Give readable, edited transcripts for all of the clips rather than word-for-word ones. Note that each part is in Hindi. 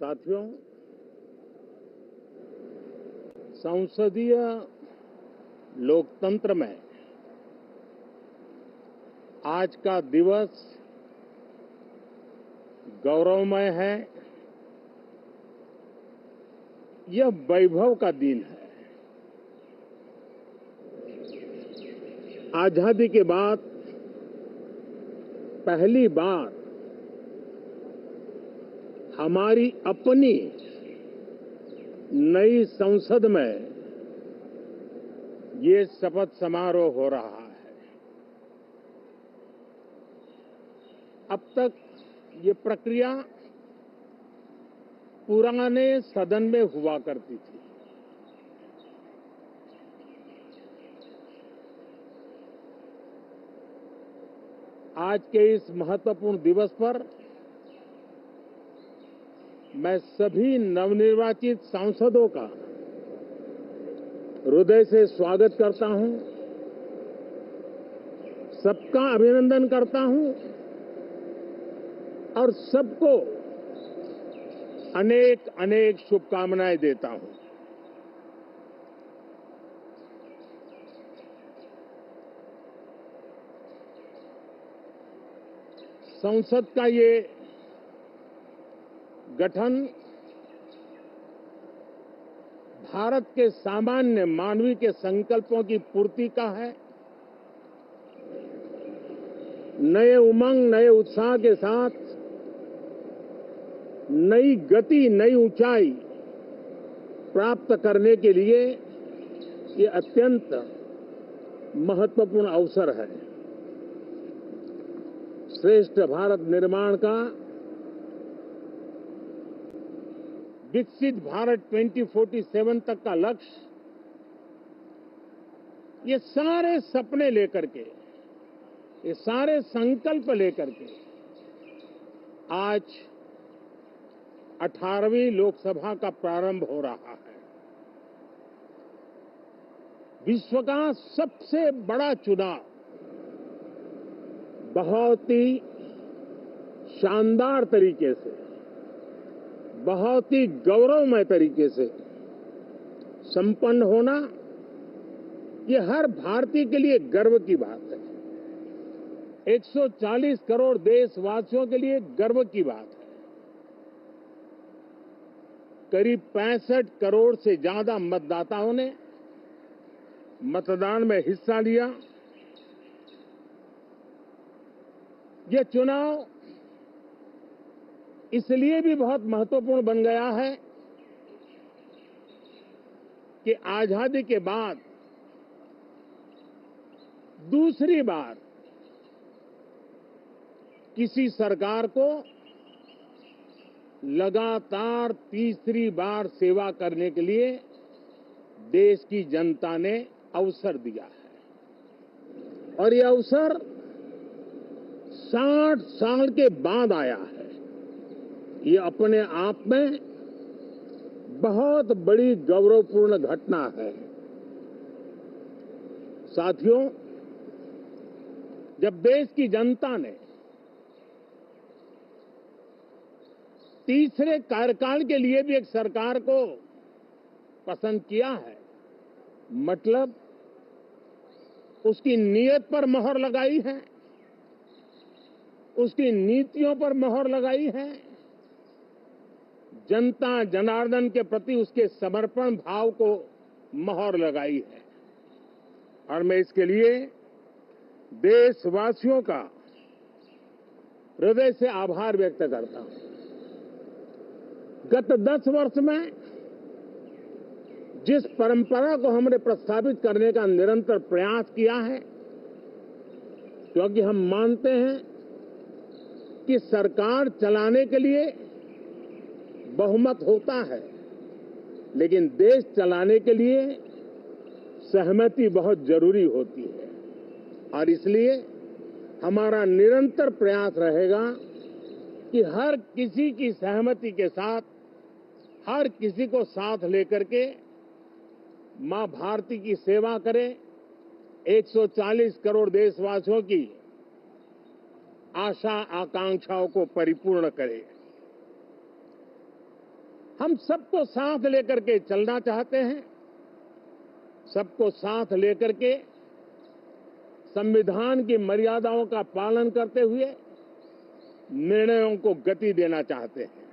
साथियों, संसदीय लोकतंत्र में आज का दिवस गौरवमय है। यह वैभव का दिन है। आजादी के बाद पहली बार हमारी अपनी नई संसद में ये शपथ समारोह हो रहा है। अब तक ये प्रक्रिया पुराने सदन में हुआ करती थी। आज के इस महत्वपूर्ण दिवस पर मैं सभी नवनिर्वाचित सांसदों का हृदय से स्वागत करता हूं, सबका अभिनंदन करता हूं और सबको अनेक अनेक शुभकामनाएं देता हूं। संसद का ये गठन भारत के सामान्य मानवीय के संकल्पों की पूर्ति का है। नए उमंग, नए उत्साह के साथ नई गति, नई ऊंचाई प्राप्त करने के लिए ये अत्यंत महत्वपूर्ण अवसर है। श्रेष्ठ भारत निर्माण का, विकसित भारत 2047 तक का लक्ष्य, ये सारे सपने लेकर के, ये सारे संकल्प लेकर के आज 18वीं लोकसभा का प्रारंभ हो रहा है। विश्व का सबसे बड़ा चुनाव बहुत ही शानदार तरीके से, बहुत ही गौरवमय तरीके से संपन्न होना, ये हर भारतीय के लिए गर्व की बात है। 140 करोड़ देशवासियों के लिए गर्व की बात है। करीब 65 करोड़ से ज्यादा मतदाताओं ने मतदान में हिस्सा लिया। यह चुनाव इसलिए भी बहुत महत्वपूर्ण बन गया है कि आजादी के बाद दूसरी बार किसी सरकार को लगातार तीसरी बार सेवा करने के लिए देश की जनता ने अवसर दिया है और यह अवसर 60 साल के बाद आया है। ये अपने आप में बहुत बड़ी गौरवपूर्ण घटना है। साथियों, जब देश की जनता ने तीसरे कार्यकाल के लिए भी एक सरकार को पसंद किया है, मतलब उसकी नीयत पर मोहर लगाई है, उसकी नीतियों पर मोहर लगाई है, जनता जनार्दन के प्रति उसके समर्पण भाव को मोहर लगाई है और मैं इसके लिए देशवासियों का हृदय से आभार व्यक्त करता हूं। गत 10 वर्ष में जिस परंपरा को हमने प्रस्तावित करने का निरंतर प्रयास किया है, क्योंकि हम मानते हैं कि सरकार चलाने के लिए बहुमत होता है, लेकिन देश चलाने के लिए सहमति बहुत जरूरी होती है और इसलिए हमारा निरंतर प्रयास रहेगा कि हर किसी की सहमति के साथ, हर किसी को साथ लेकर के मां भारती की सेवा करें, 140 करोड़ देशवासियों की आशा आकांक्षाओं को परिपूर्ण करे। हम सबको साथ लेकर के चलना चाहते हैं, सबको साथ लेकर के संविधान की मर्यादाओं का पालन करते हुए निर्णयों को गति देना चाहते हैं।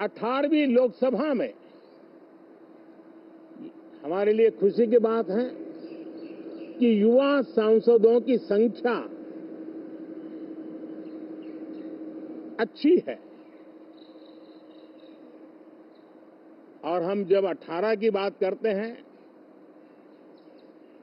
18वीं लोकसभा में हमारे लिए खुशी की बात है कि युवा सांसदों की संख्या अच्छी है और हम जब 18 की बात करते हैं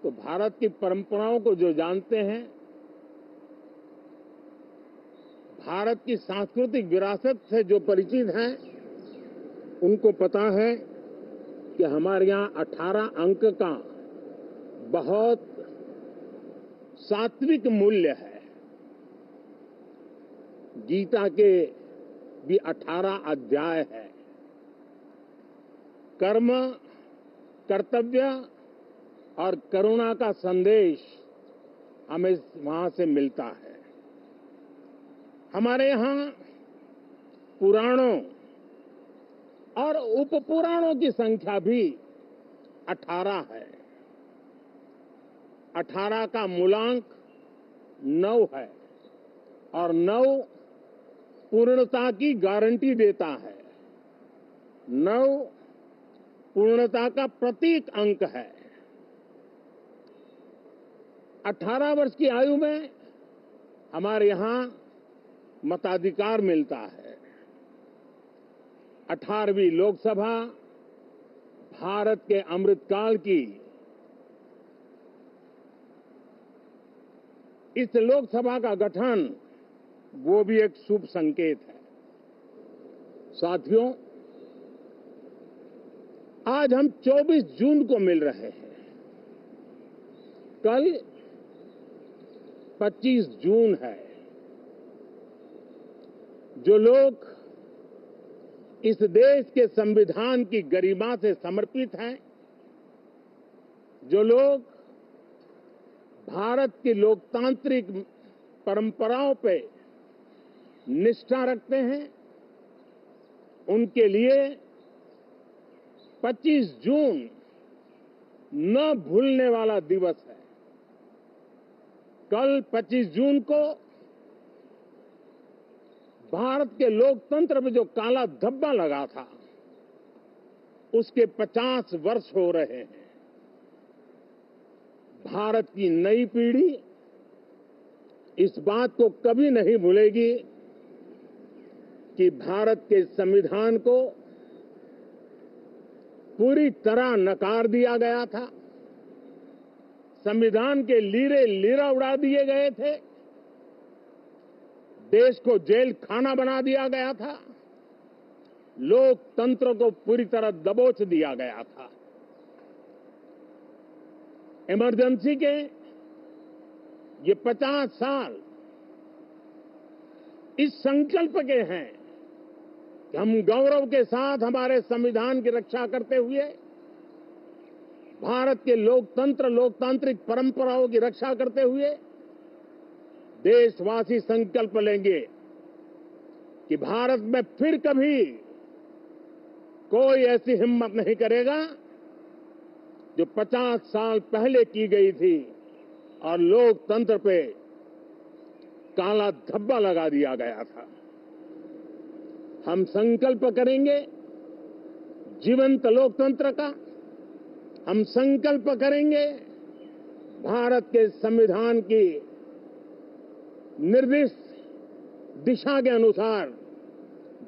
तो भारत की परंपराओं को जो जानते हैं, भारत की सांस्कृतिक विरासत से जो परिचित हैं, उनको पता है कि हमारे यहाँ 18 अंक का बहुत सात्विक मूल्य है। गीता के भी 18 अध्याय है। कर्म, कर्तव्य और करुणा का संदेश हमें वहां से मिलता है। हमारे यहाँ पुराणों और उपपुराणों की संख्या भी 18 है। 18 का मूलांक 9 है और 9 पूर्णता की गारंटी देता है। 9 पूर्णता का प्रतीक अंक है। 18 वर्ष की आयु में हमारे यहाँ मताधिकार मिलता है। 18वीं लोकसभा भारत के अमृतकाल की इस लोकसभा का गठन वो भी एक शुभ संकेत है। साथियों, आज हम 24 जून को मिल रहे हैं। कल 25 जून है। जो लोग इस देश के संविधान की गरिमा से समर्पित हैं, जो लोग भारत की लोकतांत्रिक परंपराओं पे निष्ठा रखते हैं, उनके लिए 25 जून न भूलने वाला दिवस है। कल 25 जून को भारत के लोकतंत्र में जो काला धब्बा लगा था, उसके 50 वर्ष हो रहे हैं। भारत की नई पीढ़ी इस बात को कभी नहीं भूलेगी कि भारत के संविधान को पूरी तरह नकार दिया गया था। संविधान के लीरे लीरा उड़ा दिए गए थे। देश को जेल खाना बना दिया गया था। लोकतंत्र को पूरी तरह दबोच दिया गया था। इमरजेंसी के ये 50 साल इस संकल्प के हैं कि हम गौरव के साथ हमारे संविधान की रक्षा करते हुए भारत के लोकतंत्र, लोकतांत्रिक परंपराओं की रक्षा करते हुए देशवासी संकल्प लेंगे कि भारत में फिर कभी कोई ऐसी हिम्मत नहीं करेगा जो 50 साल पहले की गई थी और लोकतंत्र पे काला धब्बा लगा दिया गया था। हम संकल्प करेंगे जीवंत लोकतंत्र का। हम संकल्प करेंगे भारत के संविधान की निर्दिष्ट दिशा के अनुसार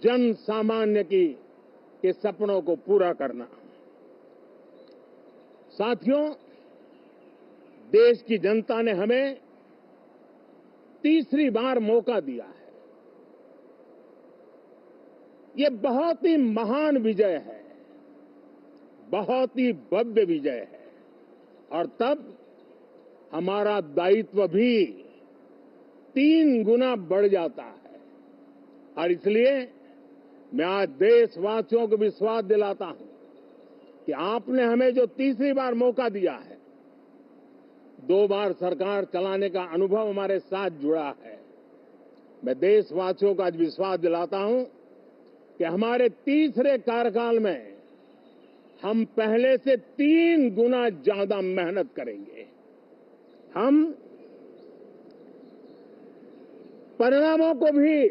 जन सामान्य के सपनों को पूरा करना। साथियों, देश की जनता ने हमें तीसरी बार मौका दिया है। ये बहुत ही महान विजय है, बहुत ही भव्य विजय है और तब हमारा दायित्व भी 3 गुना बढ़ जाता है। और इसलिए मैं आज देशवासियों को विश्वास दिलाता हूं कि आपने हमें जो तीसरी बार मौका दिया है, 2 बार सरकार चलाने का अनुभव हमारे साथ जुड़ा है। मैं देशवासियों को आज विश्वास दिलाता हूं कि हमारे तीसरे कार्यकाल में हम पहले से 3 गुना ज्यादा मेहनत करेंगे। हम परिणामों को भी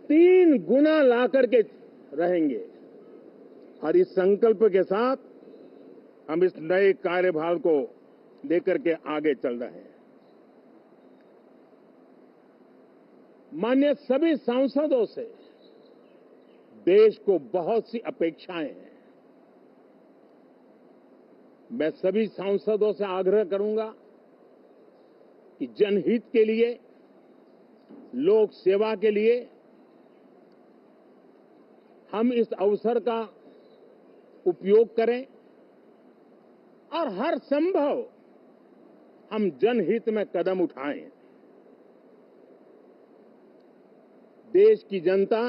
3 गुना ला करके रहेंगे और इस संकल्प के साथ हम इस नए कार्यभार को लेकर के आगे चल रहे हैं। माननीय सभी सांसदों से देश को बहुत सी अपेक्षाएं हैं। मैं सभी सांसदों से आग्रह करूंगा कि जनहित के लिए, लोक सेवा के लिए हम इस अवसर का उपयोग करें और हर संभव हम जनहित में कदम उठाएं। देश की जनता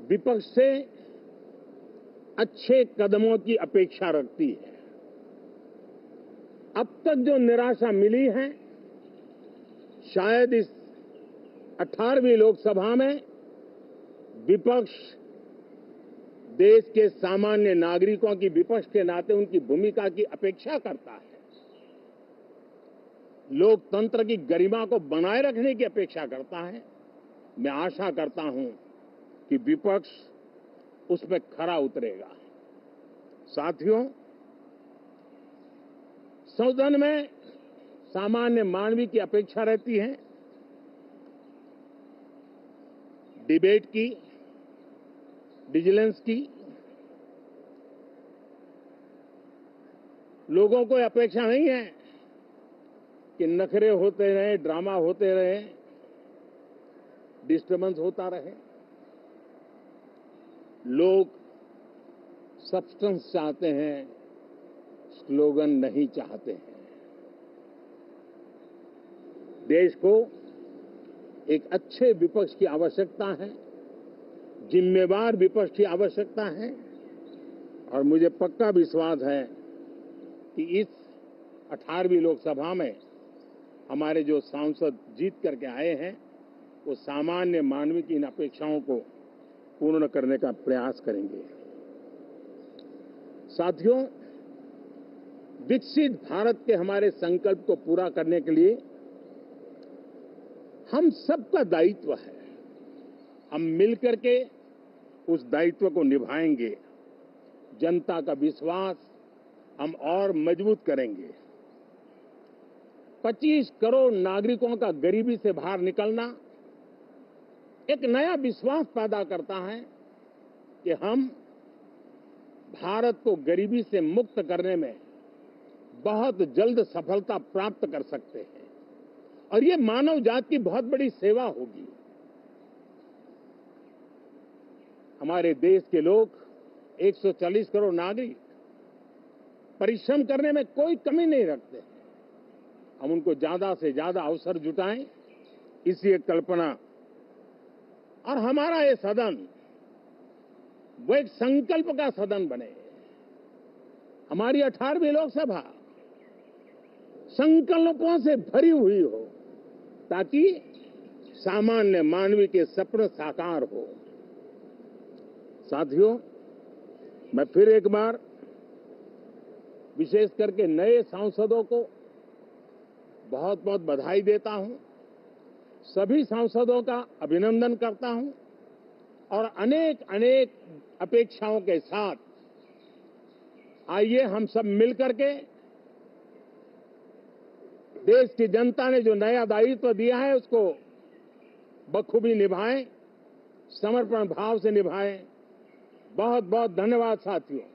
विपक्ष से अच्छे कदमों की अपेक्षा रखती है। अब तक जो निराशा मिली है, शायद इस 18वीं लोकसभा में विपक्ष देश के सामान्य नागरिकों की विपक्ष के नाते उनकी भूमिका की अपेक्षा करता है, लोकतंत्र की गरिमा को बनाए रखने की अपेक्षा करता है। मैं आशा करता हूं कि विपक्ष उसमें खरा उतरेगा। साथियों, सदन में सामान्य मानवीय की अपेक्षा रहती है डिबेट की, विजिलेंस की। लोगों को अपेक्षा नहीं है कि नखरे होते रहे, ड्रामा होते रहे, डिस्टर्बेंस होता रहे। लोग सब्सटेंस चाहते हैं, स्लोगन नहीं चाहते हैं। देश को एक अच्छे विपक्ष की आवश्यकता है, जिम्मेवार विपक्ष की आवश्यकता है और मुझे पक्का विश्वास है कि इस 18वीं लोकसभा में हमारे जो सांसद जीत करके आए हैं, वो सामान्य मानवीय की इन अपेक्षाओं को पूर्ण करने का प्रयास करेंगे। साथियों, विकसित भारत के हमारे संकल्प को पूरा करने के लिए हम सबका दायित्व है। हम मिलकर के उस दायित्व को निभाएंगे। जनता का विश्वास हम और मजबूत करेंगे। 25 करोड़ नागरिकों का गरीबी से बाहर निकलना एक नया विश्वास पैदा करता है कि हम भारत को गरीबी से मुक्त करने में बहुत जल्द सफलता प्राप्त कर सकते हैं और ये मानव जाति की बहुत बड़ी सेवा होगी। हमारे देश के लोग 140 करोड़ नागरिक परिश्रम करने में कोई कमी नहीं रखते। हम उनको ज्यादा से ज्यादा अवसर जुटाएं, इसी एक कल्पना। और हमारा ये सदन वो एक संकल्प का सदन बने। हमारी 18वीं लोकसभा संकल्पों से भरी हुई हो ताकि सामान्य मानवीय के सपने साकार हो। साथियों, मैं फिर एक बार विशेष करके नए सांसदों को बहुत बहुत बधाई देता हूं, सभी सांसदों का अभिनंदन करता हूं और अनेक अनेक अपेक्षाओं के साथ आइए हम सब मिलकर के देश की जनता ने जो नया दायित्व दिया है उसको बखूबी निभाएं, समर्पण भाव से निभाएं। बहुत बहुत धन्यवाद साथियों।